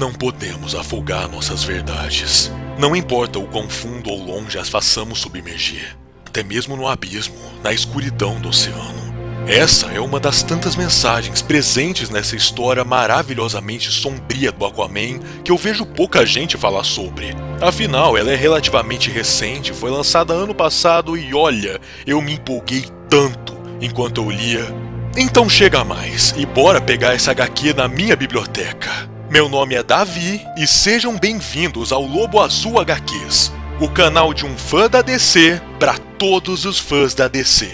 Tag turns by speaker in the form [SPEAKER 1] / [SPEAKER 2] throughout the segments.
[SPEAKER 1] Não podemos afogar nossas verdades. Não importa o quão fundo ou longe as façamos submergir. Até mesmo no abismo, na escuridão do oceano. Essa é uma das tantas mensagens presentes nessa história maravilhosamente sombria do Aquaman que eu vejo pouca gente falar sobre. Afinal, ela é relativamente recente, foi lançada ano passado e olha, eu me empolguei tanto enquanto eu lia. Então chega mais e bora pegar essa HQ na minha biblioteca. Meu nome é Davi e sejam bem-vindos ao Lobo Azul HQs, o canal de um fã da DC para todos os fãs da DC.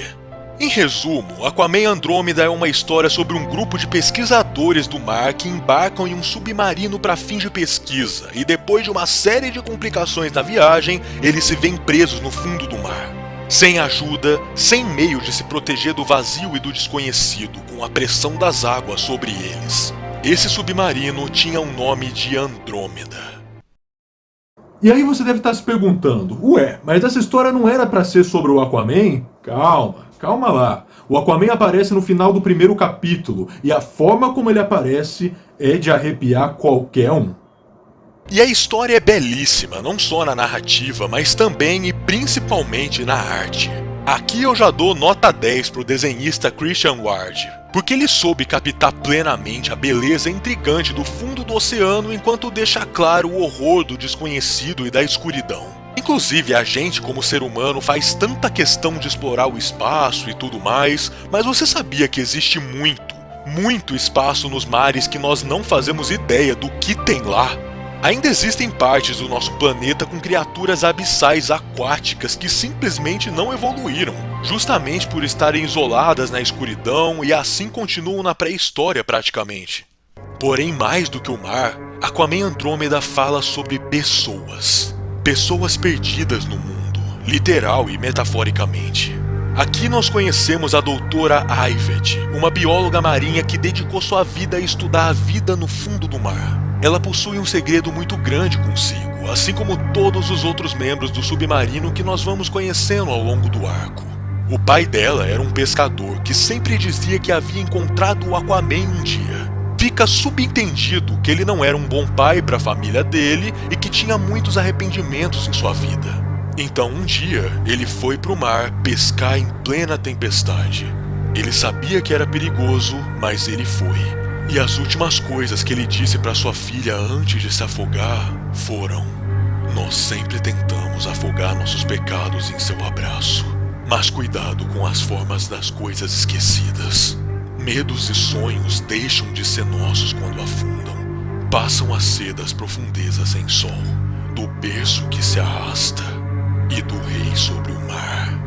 [SPEAKER 1] Em resumo, Aquaman Andrômeda é uma história sobre um grupo de pesquisadores do mar que embarcam em um submarino para fins de pesquisa e depois de uma série de complicações na viagem, eles se veem presos no fundo do mar. Sem ajuda, sem meio de se proteger do vazio e do desconhecido, com a pressão das águas sobre eles. Esse submarino tinha o nome de Andrômeda.
[SPEAKER 2] E aí você deve estar se perguntando, ué, mas essa história não era para ser sobre o Aquaman? Calma lá. O Aquaman aparece no final do primeiro capítulo, e a forma como ele aparece é de arrepiar qualquer um.
[SPEAKER 1] E a história é belíssima, não só na narrativa, mas também e principalmente na arte. Aqui eu já dou nota 10 pro desenhista Christian Ward, porque ele soube captar plenamente a beleza intrigante do fundo do oceano enquanto deixa claro o horror do desconhecido e da escuridão. Inclusive a gente como ser humano faz tanta questão de explorar o espaço e tudo mais, mas você sabia que existe muito espaço nos mares que nós não fazemos ideia do que tem lá? Ainda existem partes do nosso planeta com criaturas abissais aquáticas que simplesmente não evoluíram, justamente por estarem isoladas na escuridão e assim continuam na pré-história praticamente. Porém, mais do que o mar, Aquaman Andrômeda fala sobre pessoas. Pessoas perdidas no mundo, literal e metaforicamente. Aqui nós conhecemos a doutora Ivet, uma bióloga marinha que dedicou sua vida a estudar a vida no fundo do mar. Ela possui um segredo muito grande consigo, assim como todos os outros membros do submarino que nós vamos conhecendo ao longo do arco. O pai dela era um pescador que sempre dizia que havia encontrado o Aquaman um dia. Fica subentendido que ele não era um bom pai para a família dele e que tinha muitos arrependimentos em sua vida. Então um dia ele foi para o mar pescar em plena tempestade. Ele sabia que era perigoso, mas ele foi. E as últimas coisas que ele disse para sua filha antes de se afogar foram: nós sempre tentamos afogar nossos pecados em seu abraço, mas cuidado com as formas das coisas esquecidas. Medos e sonhos deixam de ser nossos quando afundam, passam a ser das profundezas sem sol, do berço que se arrasta e do rei sobre o mar.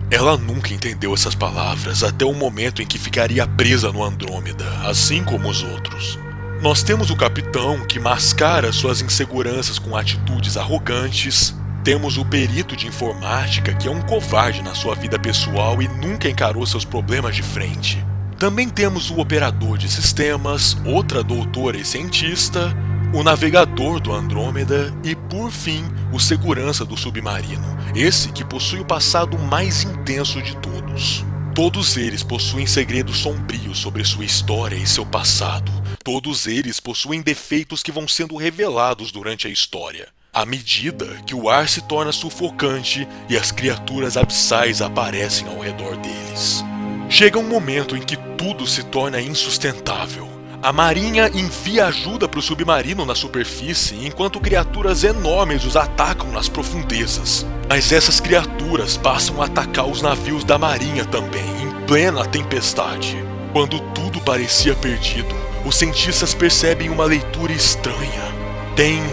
[SPEAKER 1] Ela nunca entendeu essas palavras até o momento em que ficaria presa no Andrômeda, assim como os outros. Nós temos o capitão que mascara suas inseguranças com atitudes arrogantes. Temos o perito de informática que é um covarde na sua vida pessoal e nunca encarou seus problemas de frente. Também temos o operador de sistemas, outra doutora e cientista, o navegador do Andrômeda e, por fim, o segurança do submarino, esse que possui o passado mais intenso de todos. Todos eles possuem segredos sombrios sobre sua história e seu passado. Todos eles possuem defeitos que vão sendo revelados durante a história, à medida que o ar se torna sufocante e as criaturas abissais aparecem ao redor deles. Chega um momento em que tudo se torna insustentável. A marinha envia ajuda para o submarino na superfície, enquanto criaturas enormes os atacam nas profundezas. Mas essas criaturas passam a atacar os navios da marinha também, em plena tempestade. Quando tudo parecia perdido, os cientistas percebem uma leitura estranha. Tem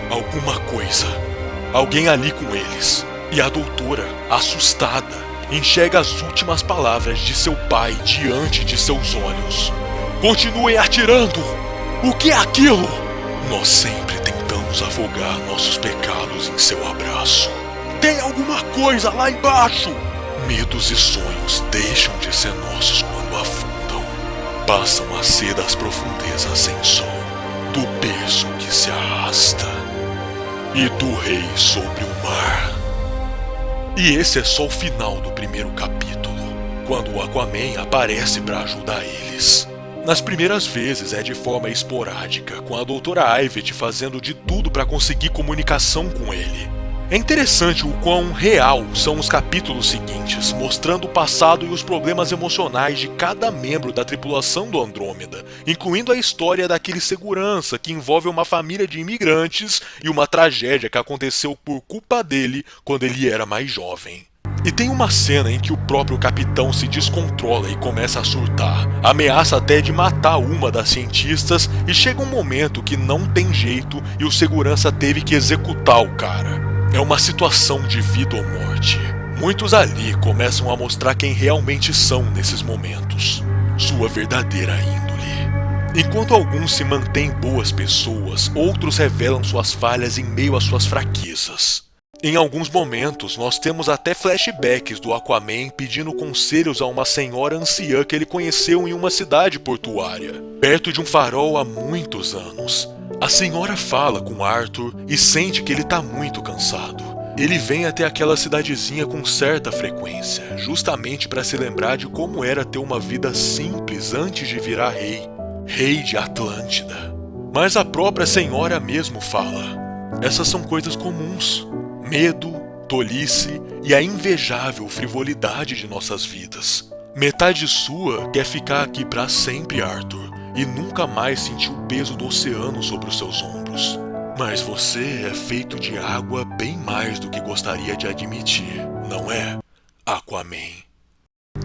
[SPEAKER 1] alguma coisa, alguém ali com eles. E a doutora, assustada, enxerga as últimas palavras de seu pai diante de seus olhos. Continuem atirando! O que é aquilo? Nós sempre tentamos afogar nossos pecados em seu abraço. Tem alguma coisa lá embaixo! Medos e sonhos deixam de ser nossos quando afundam. Passam a ser das profundezas sem sol, do berço que se arrasta e do rei sobre o mar. E esse é só o final do primeiro capítulo, quando o Aquaman aparece para ajudar eles. Nas primeiras vezes é de forma esporádica, com a Doutora Ivet fazendo de tudo para conseguir comunicação com ele. É interessante o quão real são os capítulos seguintes, mostrando o passado e os problemas emocionais de cada membro da tripulação do Andrômeda, incluindo a história daquele segurança que envolve uma família de imigrantes e uma tragédia que aconteceu por culpa dele quando ele era mais jovem. E tem uma cena em que o próprio capitão se descontrola e começa a surtar, ameaça até de matar uma das cientistas e chega um momento que não tem jeito e o segurança teve que executar o cara. É uma situação de vida ou morte. Muitos ali começam a mostrar quem realmente são nesses momentos, sua verdadeira índole. Enquanto alguns se mantêm boas pessoas, outros revelam suas falhas em meio às suas fraquezas. Em alguns momentos, nós temos até flashbacks do Aquaman pedindo conselhos a uma senhora anciã que ele conheceu em uma cidade portuária, perto de um farol há muitos anos. A senhora fala com Arthur e sente que ele está muito cansado. Ele vem até aquela cidadezinha com certa frequência, justamente para se lembrar de como era ter uma vida simples antes de virar rei de Atlântida. Mas a própria senhora mesmo fala: essas são coisas comuns. Medo, tolice e a invejável frivolidade de nossas vidas. Metade sua quer ficar aqui para sempre, Arthur, e nunca mais sentir o peso do oceano sobre os seus ombros. Mas você é feito de água bem mais do que gostaria de admitir, não é, Aquaman?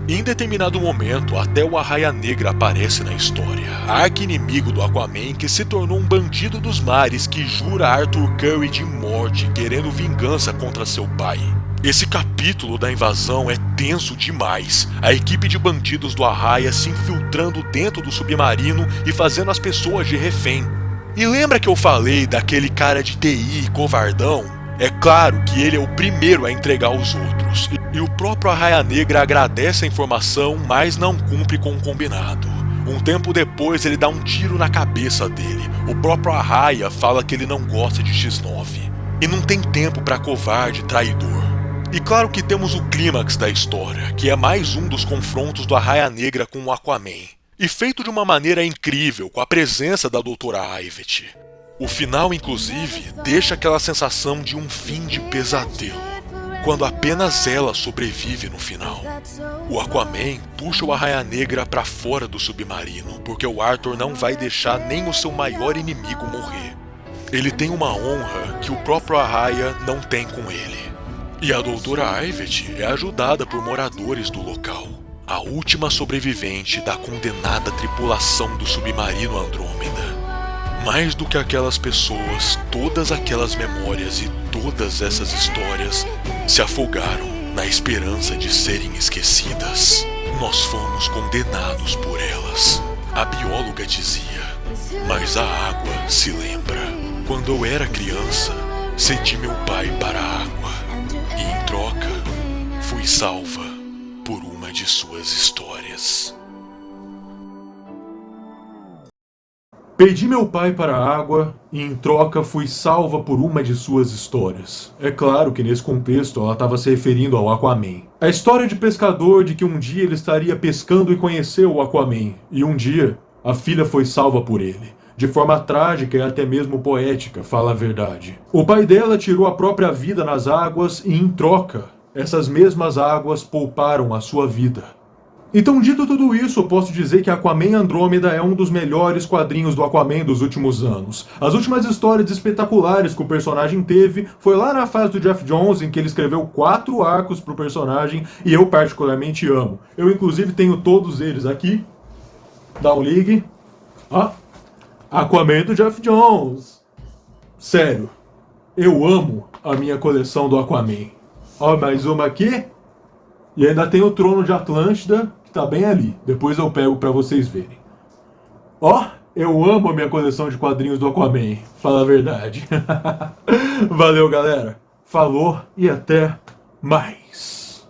[SPEAKER 1] Em determinado momento, até o Arraia Negra aparece na história, arqui-inimigo do Aquaman que se tornou um bandido dos mares que jura Arthur Curry de morte, querendo vingança contra seu pai. Esse capítulo da invasão é tenso demais, a equipe de bandidos do Arraia se infiltrando dentro do submarino e fazendo as pessoas de refém. E lembra que eu falei daquele cara de TI covardão? É claro que ele é o primeiro a entregar os outros, e o próprio Arraia Negra agradece a informação, mas não cumpre com o combinado. Um tempo depois ele dá um tiro na cabeça dele. O próprio Arraia fala que ele não gosta de X9, e não tem tempo para covarde traidor. E claro que temos o clímax da história, que é mais um dos confrontos do Arraia Negra com o Aquaman, e feito de uma maneira incrível, com a presença da Doutora Ivet. O final, inclusive, deixa aquela sensação de um fim de pesadelo, quando apenas ela sobrevive no final. O Aquaman puxa o Arraia Negra para fora do submarino, porque o Arthur não vai deixar nem o seu maior inimigo morrer. Ele tem uma honra que o próprio Arraia não tem com ele. E a Doutora Ivet é ajudada por moradores do local, a última sobrevivente da condenada tripulação do submarino Andrômeda. Mais do que aquelas pessoas, todas aquelas memórias e todas essas histórias se afogaram na esperança de serem esquecidas. Nós fomos condenados por elas, a bióloga dizia. Mas a água se lembra. Quando eu era criança, cedi meu pai para a água e, em troca, fui salva por uma de suas histórias.
[SPEAKER 2] Perdi meu pai para a água e em troca fui salva por uma de suas histórias. É claro que nesse contexto ela estava se referindo ao Aquaman. A história de pescador de que um dia ele estaria pescando e conheceu o Aquaman, e um dia a filha foi salva por ele. De forma trágica e até mesmo poética, fala a verdade. O pai dela tirou a própria vida nas águas e em troca, essas mesmas águas pouparam a sua vida. Então, dito tudo isso, eu posso dizer que Aquaman Andrômeda é um dos melhores quadrinhos do Aquaman dos últimos anos. As últimas histórias espetaculares que o personagem teve foi lá na fase do Geoff Johns, em que ele escreveu 4 arcos pro personagem, e eu particularmente amo. Eu inclusive tenho todos eles aqui. Dá um ligue. Ó, Aquaman do Geoff Johns. Sério, eu amo a minha coleção do Aquaman. Ó, mais uma aqui. E ainda tem o Trono de Atlântida, que tá bem ali. Depois eu pego pra vocês verem. Ó, eu amo a minha coleção de quadrinhos do Aquaman. Fala a verdade. Valeu, galera. Falou e até mais.